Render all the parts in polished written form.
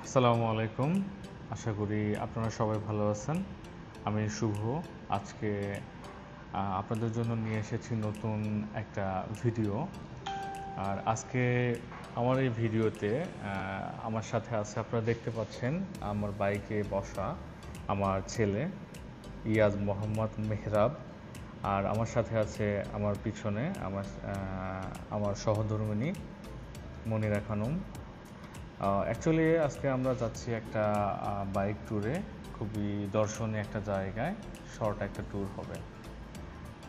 আসসালামু আলাইকুম। আশা করি আপনারা সবাই ভালো আছেন। আমি শুভ। আজকে আপনাদের জন্য নিয়ে এসেছি নতুন একটা ভিডিও। আর আজকে আমার এই ভিডিওতে আমার সাথে আছে, আপনারা দেখতে পাচ্ছেন আমার বাইকে বসা আমার ছেলে ইয়াজ মোহাম্মদ মেহরাব। আর আমার সাথে আছে আমার পিছনে আমার সহধর্মিণী মনিরা খানম। অ্যাকচুয়ালি আজকে আমরা যাচ্ছি একটা বাইক ট্যুরে, খুবই দর্শনীয় একটা জায়গায়। শর্ট একটা ট্যুর হবে,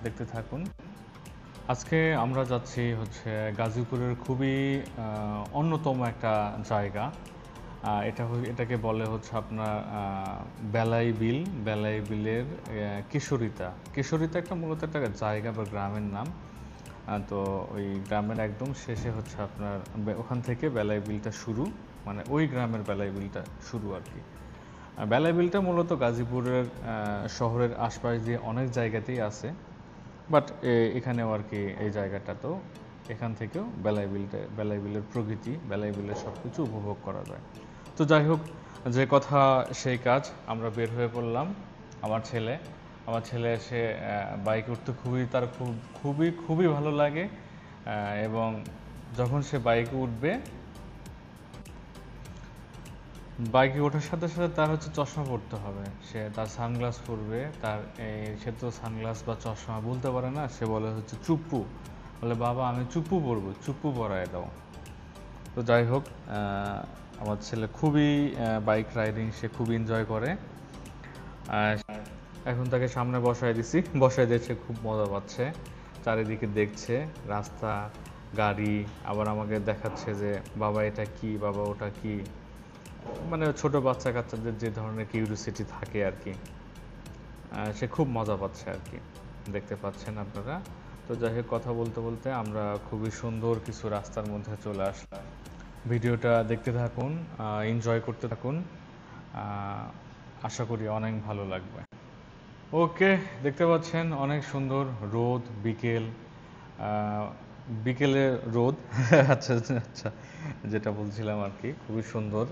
দেখতে থাকুন। আজকে আমরা যাচ্ছি হচ্ছে গাজীপুরের খুবই অন্যতম একটা জায়গা। এটাকে বলে হচ্ছে আপনার বেলাই বিল। বেলাই বিলের কিশোরিতা। কিশোরিতা একটা মূলত একটা জায়গা বা গ্রামের নাম। তো ওই গ্রামের একদম শেষে হচ্ছে আপনার ওখান থেকে বেলাই বিলটা শুরু, মানে ওই গ্রামের বেলাই বিলটা শুরু আর কি। বেলাই বিলটা মূলত গাজীপুরের শহরের আশপাশ দিয়ে অনেক জায়গাতেই আছে, বাট এখানেও আর কি এই জায়গাটা, তো এখান থেকেও বেলাই বিলের প্রকৃতি, বেলাই বিলের সব কিছু উপভোগ করা যায়। তো যাই হোক, যে কথা সেই কাজ, আমরা বের হয়ে পড়লাম। আমার ছেলে এসে বাইকে উঠতে তার খুবই খুবই ভালো লাগে। এবং যখন সে বাইকে ওঠার সাথে সাথে তার হচ্ছে চশমা পরতে হবে, তার সানগ্লাস পরবে। সে তো সানগ্লাস বা চশমা বলতে পারে না, সে বলে হচ্ছে চুপ্পু। বলে বাবা আমি চুপ্পু পরবো, চুপ্পু পরায় দাও। তো যাই হোক, আমার ছেলে খুবই বাইক রাইডিং সে খুব এনজয় করে। এখন তাকে সামনে বসায় দিয়েছে, খুব মজা পাচ্ছে। চারিদিকে দেখছে রাস্তা, গাড়ি, আবার আমাকে দেখাচ্ছে যে বাবা এটা কি, বাবা ওটা কি। মানে ছোট বাচ্চা কাচ্চাদের যে ধরনের কিউরিওসিটি থাকে আর কি, সে খুব মজা পাচ্ছে আর কি, দেখতে পাচ্ছেন আপনারা। তো যাই হোক, কথা বলতে বলতে আমরা খুবই সুন্দর কিছু রাস্তার মধ্যে চলে আসলাম। ভিডিওটা দেখতে থাকুন, এনজয় করতে থাকুন। আশা করি অনেক ভালো লাগবে। ওকে, দেখতে পাচ্ছেন অনেক সুন্দর রোদ, বিকেলের রোদ। আচ্ছা আচ্ছা আচ্ছা, যেটা বলছিলাম আর কি, খুবই সুন্দর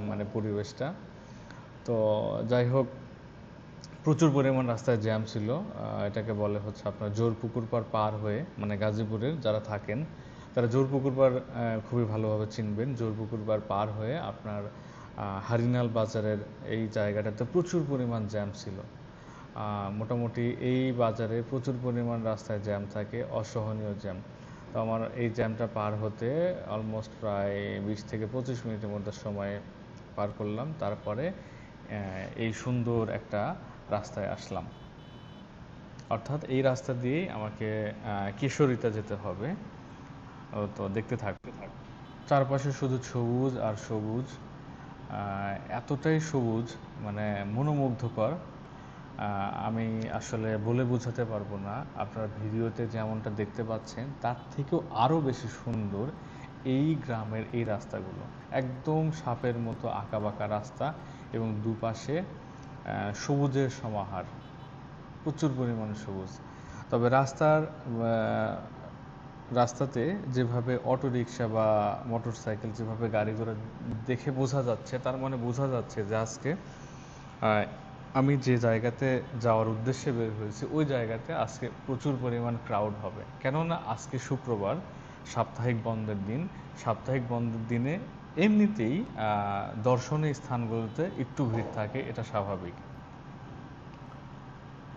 মানে পরিবেশটা। তো যাই হোক, প্রচুর পরিমাণ রাস্তায় জ্যাম ছিল। এটাকে বলে হচ্ছে আপনার জোরপুকুর পার হয়ে, মানে গাজীপুরের যারা থাকেন তারা জোরপুকুর খুবই ভালোভাবে চিনবেন। জোরপুকুর পার হয়ে আপনার হারিনাল বাজারের এই জায়গাটাতে প্রচুর পরিমাণ জ্যাম ছিল। মোটামুটি এই বাজারে প্রচুর পরিমাণ রাস্তায় জ্যাম থাকে, অসহনীয় জ্যাম। তো আমার এই জ্যামটা পার হতে অলমোস্ট প্রায় 20 থেকে 25 মিনিটের মধ্যে সময় পার করলাম। তারপরে এই সুন্দর একটা রাস্তায় আসলাম। অর্থাৎ এই রাস্তা দিয়েই আমাকে কিশোরিতে যেতে হবে। তো দেখতে থাকবে, চারপাশে শুধু সবুজ আর সবুজ। এতটাই সবুজ, মানে মনোমুগ্ধকর। আমি আসলে বলে বোঝাতে পারবো না। আপনারা ভিডিওতে যেমনটা দেখতে পাচ্ছেন তার থেকেও আরও বেশি সুন্দর এই গ্রামের এই রাস্তাগুলো। একদম সাপের মতো আঁকাবাঁকা রাস্তা এবং দুপাশে সবুজের সমাহার, প্রচুর পরিমাণে সবুজ। তবে রাস্তাতে যেভাবে অটোরিকশা বা মোটরসাইকেল, যেভাবে গাড়ি ঘোড়া দেখে বোঝা যাচ্ছে, তার মানে বোঝা যাচ্ছে যে আজকে আমি যে জায়গাতে যাওয়ার উদ্দেশ্যে বের হয়েছি ওই জায়গাতে আজকে প্রচুর পরিমাণ ক্রাউড হবে। কেননা আজকে শুক্রবার, সাপ্তাহিক বন্ধের দিন। সাপ্তাহিক বন্ধের দিনে এমনিতেই দর্শনীয় স্থানগুলোতে একটু ভিড় থাকে, এটা স্বাভাবিক।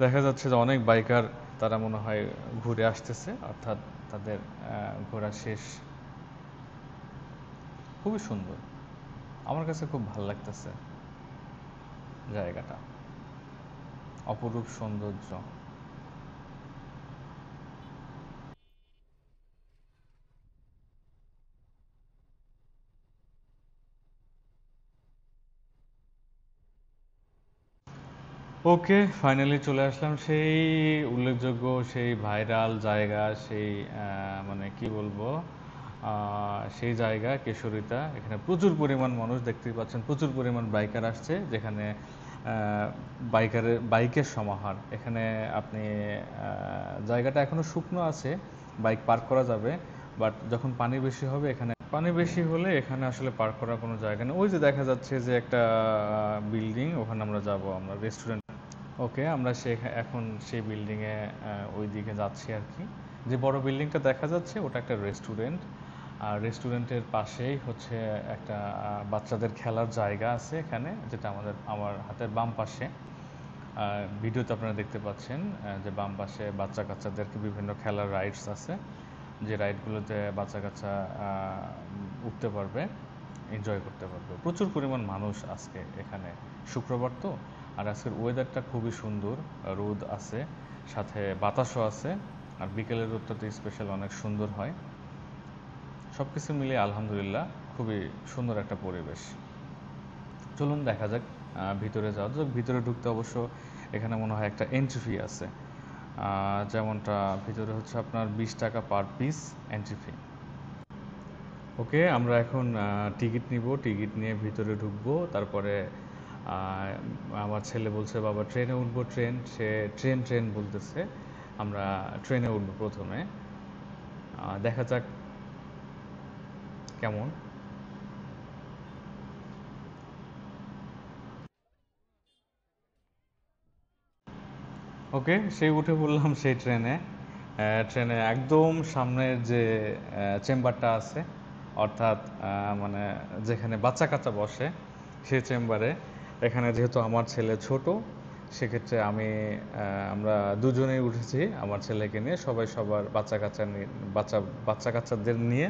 দেখা যাচ্ছে যে অনেক বাইকার তারা মনে হয় ঘুরে আসতেছে, অর্থাৎ তাদের ঘোরা শেষ। খুবই সুন্দর, আমার কাছে খুব ভালো লাগতেছে জায়গাটা, অপরূপ সৌন্দর্য। ওকে, ফাইনালি চলে আসলাম সেই উল্লেখযোগ্য, সেই ভাইরাল জায়গা, সেই মানে কি বলবো, সেই জায়গা কেশরিতা। এখানে প্রচুর পরিমাণ মানুষ, দেখতেই পাচ্ছেন প্রচুর পরিমাণ বাইকার আসছে, যেখানে বাইকের সমাহার। এখানে আপনি জায়গাটা এখনো শুকনো আছে, বাইক পার্ক করা যাবে, বাট যখন পানি বেশি হবে এখানে পানি বেশি হলে এখানে আসলে পার্ক করার কোনো জায়গা নেই। ওই যে দেখা যাচ্ছে যে একটা বিল্ডিং, ওখানে আমরা যাব, আমরা রেস্টুরেন্ট। ওকে, আমরা এখন সেই বিল্ডিংয়ে ওই দিকে যাচ্ছি আর কি। যে বড় বিল্ডিংটা দেখা যাচ্ছে ওটা একটা রেস্টুরেন্ট। আর রেস্টুরেন্টের পাশেই হচ্ছে একটা বাচ্চাদের খেলার জায়গা আছে এখানে, যেটা আমার হাতের বাম পাশে। ভিডিওতে আপনারা দেখতে পাচ্ছেন যে বাম পাশে বাচ্চা কাচ্চাদেরকে বিভিন্ন খেলার রাইডস আছে, যে রাইডগুলোতে বাচ্চা কাচ্চা উঠতে পারবে, এনজয় করতে পারবে। প্রচুর পরিমাণ মানুষ আজকে এখানে, শুক্রবার তো। আর আজকের ওয়েদারটা খুবই সুন্দর, রোদ আছে, সাথে বাতাসও আছে। আর বিকেলের রোদটা তো স্পেশাল অনেক সুন্দর হয়। সব কিছু মিলিয়ে আলহামদুলিল্লাহ খুবই সুন্দর একটা পরিবেশ। চলুন দেখা যাক, ভিতরে যাওয়া যাক। ভিতরে ঢুকতে অবশ্য এখানে মনে হয় একটা এন্ট্রি ফি আছে, যেমনটা ভিতরে হচ্ছে আপনার 20 টাকা পার পিস এন্ট্রি ফি। ওকে, আমরা এখন টিকিট নিব, টিকিট নিয়ে ভিতরে ঢুকবো। তারপরে আমার ছেলে বলছে বাবা ট্রেনে উঠবো, সে ট্রেন ট্রেন বলতেছে। আমরা ট্রেনে উঠবো প্রথমে, দেখা যাক কেমন। ওকে, সেই উঠে পড়লাম সেই ট্রেনে। ট্রেনে একদম সামনের যে চেম্বারটা আছে, অর্থাৎ মানে যেখানে বাচ্চা কাচ্চা বসে, সেই চেম্বারে। এখানে যেহেতু আমার ছেলে ছোট, সেক্ষেত্রে আমরা দুজনেই উঠেছি আমার ছেলেকে নিয়ে। সবাই সবার বাচ্চা কাচ্চাদের নিয়ে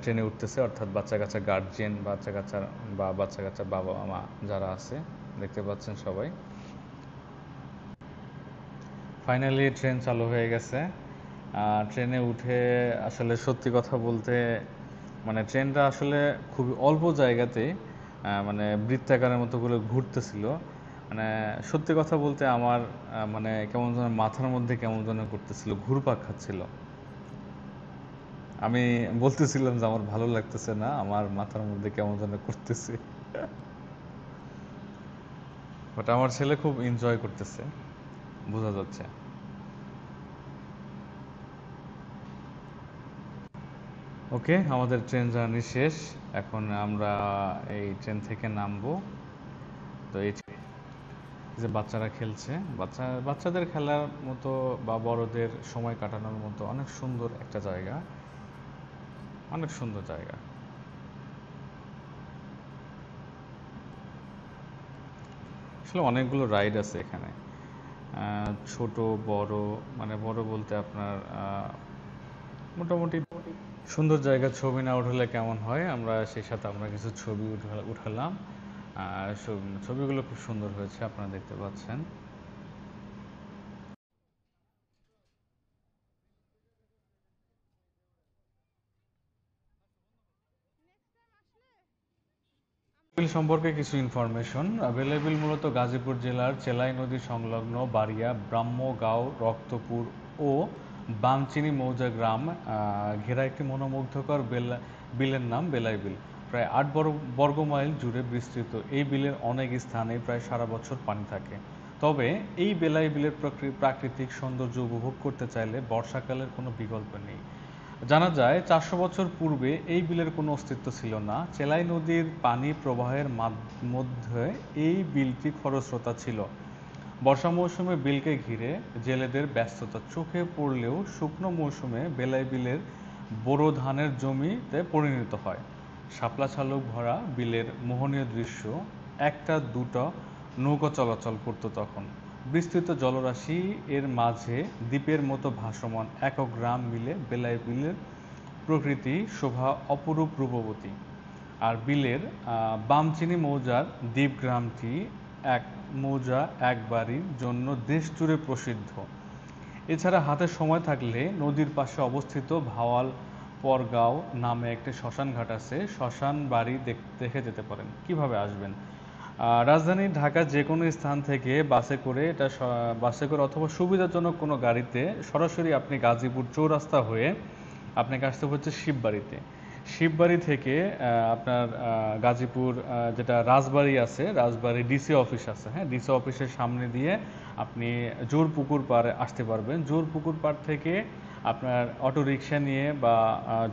ট্রেনে উঠতেছে, অর্থাৎ বাচ্চা কাচ্চা গার্জিয়ান, বাচ্চা কাচ্চার বাবা মা যারা আছে, দেখতে পাচ্ছেন সবাই। ফাইনালি ট্রেন চালু হয়ে গেছে। ট্রেনে উঠে আসলে সত্যি কথা বলতে, মানে ট্রেনটা আসলে খুবই অল্প জায়গাতে মানে বৃত্তাকারের মতো করে ঘুরতেছিল। মানে সত্যি কথা বলতে আমার মানে কেমন যেন মাথার মধ্যে কেমন যেন করতেছিল, ঘুরপাক খাচ্ছিল। আমি বলতেছিলাম যে আমার ভালো লাগতেছে না, আমার মাথার মধ্যে কেমন যেন করতেছে। বাট আমার ছেলে খুব এনজয় করতেছে, বোঝা যাচ্ছে। ওকে, আমাদের ট্রেন জার্নি শেষ। এখন আমরা এই ট্রেন থেকে নামবো। তো এই যে বাচ্চারা খেলছে, বাচ্চাদের খেলার মতো বা বড়দের সময় কাটানোর মতো অনেক সুন্দর একটা জায়গা, অনেক সুন্দর জায়গা। আসলে অনেকগুলো রাইড আছে এখানে, ছোট বড়, মানে বড় বলতে আপনার মোটামুটি সুন্দর জায়গা। ছবি না উঠালে কেমন হয়, সেই সাথে আমরা কিছু ছবি উঠালাম। ছবিগুলো খুব সুন্দর হয়েছে, আপনারা দেখতে পাচ্ছেন। বিল সম্পর্কে কিছু ইনফরমেশন। বেলাইবিল মূলত গাজীপুর জেলার চেলাই নদী সংলগ্ন বাড়িয়া, ব্রাহ্মগাঁও, রক্তপুর ও বামচিনি মৌজা গ্রাম ঘেরা একটি মনোমুগ্ধকর বিলের নাম বেলাইবিল। প্রায় ৮ বর্গমাইল জুড়ে বিস্তৃত এই বিলের অনেক স্থানে প্রায় সারা বছর পানি থাকে। তবে এই বেলাই বিলের প্রাকৃতিক সৌন্দর্য উপভোগ করতে চাইলে বর্ষাকালের কোনো বিকল্প নেই। জানা যায় ৪০০ বছর পূর্বে এই বিলের কোনো অস্তিত্ব ছিল না। চেলাই নদীর পানি প্রবাহের মধ্যে এই বিলটি খরস্রোতা ছিল। বর্ষা মৌসুমে বিলকে ঘিরে জেলেদের ব্যস্ততা চোখে পড়লেও শুকনো মৌসুমে বেলাই বিলের বোরো ধানের জমিতে পরিণত হয়। শাপলা শালুক ভরা বিলের মোহনীয় দৃশ্য, একটা দুটো নৌকা চলাচল করত তখন। বিস্তৃত জলরাশি এর মাঝে দ্বীপের মতো ভাসমান একক গ্রাম মিলে বেলাই বিলের প্রকৃতি শোভা অপরূপ রূপবতী। আর বিলের বামচিনি মৌজার দ্বীপ গ্রামটি এক মৌজা এক বাড়ির জন্য দেশ জুড়ে প্রসিদ্ধ। এছাড়া হাতে সময় থাকলে নদীর পাশে অবস্থিত ভাওয়াল পরগাঁও নামে একটি শ্মশান ঘাট আছে, শ্মশান বাড়ি দেখে যেতে পারেন। কিভাবে আসবেন? রাজধানী ঢাকা যে কোনো স্থান থেকে বাসে করে অথবা সুবিধাজনক কোনো গাড়িতে সরাসরি আপনি গাজীপুর চৌরাস্তা হয়ে আপনাকে আসতে হচ্ছে শিববাড়িতে। শিববাড়ি থেকে আপনার গাজীপুর যেটা রাজবাড়ি আছে, রাজবাড়ি ডিসি অফিস আছে, হ্যাঁ, ডিসি অফিসের সামনে দিয়ে আপনি জোরপুকুর পাড়ে আসতে পারবেন। জোরপুকুর পাড় থেকে আপনার অটো রিক্সা নিয়ে বা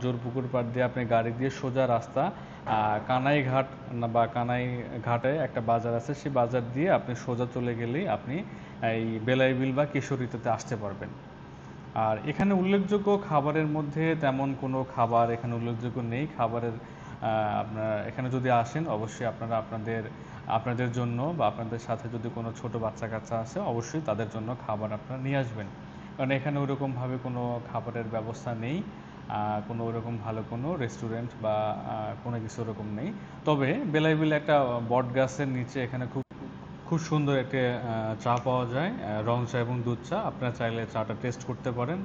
জোরপুকুর পাড় দিয়ে আপনি গাড়ি দিয়ে সোজা রাস্তা কানাই ঘাট বা কানাই ঘাটে একটা বাজার আছে, সেই বাজার দিয়ে আপনি সোজা চলে গেলেই আপনি এই বেলাইবিল বা কিশোরীতে আসতে পারবেন। আর এখানে উল্লেখযোগ্য খাবারের মধ্যে তেমন কোনো খাবার এখানে উল্লেখযোগ্য নেই। খাবারের আপনার এখানে যদি আসেন অবশ্যই আপনারা আপনাদের জন্য বা আপনাদের সাথে যদি কোনো ছোট বাচ্চা কাচ্চা আছে অবশ্যই তাদের জন্য খাবার আপনারা নিয়ে আসবেন, কারণ এখানে ওরকমভাবে কোনো খাবারের ব্যবস্থা নেই। কোনো ওরকম ভালো কোনো রেস্টুরেন্ট বা কোনো কিছু ওরকম নেই। তবে বেলাইবিলে একটা বট গাছের নিচে এখানে খুব খুব সুন্দর একটা চা পাওয়া যায়, রং চা এবং দুধ চা। আপনারা চাইলে চাটা টেস্ট করতে পারেন।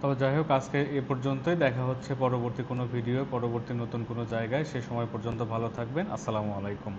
তবে যাই হোক, আজকে এ পর্যন্তই। দেখা হচ্ছে পরবর্তী কোনো ভিডিও, পরবর্তী নতুন কোনো জায়গায়। সে সময় পর্যন্ত ভালো থাকবেন। আসসালামু আলাইকুম।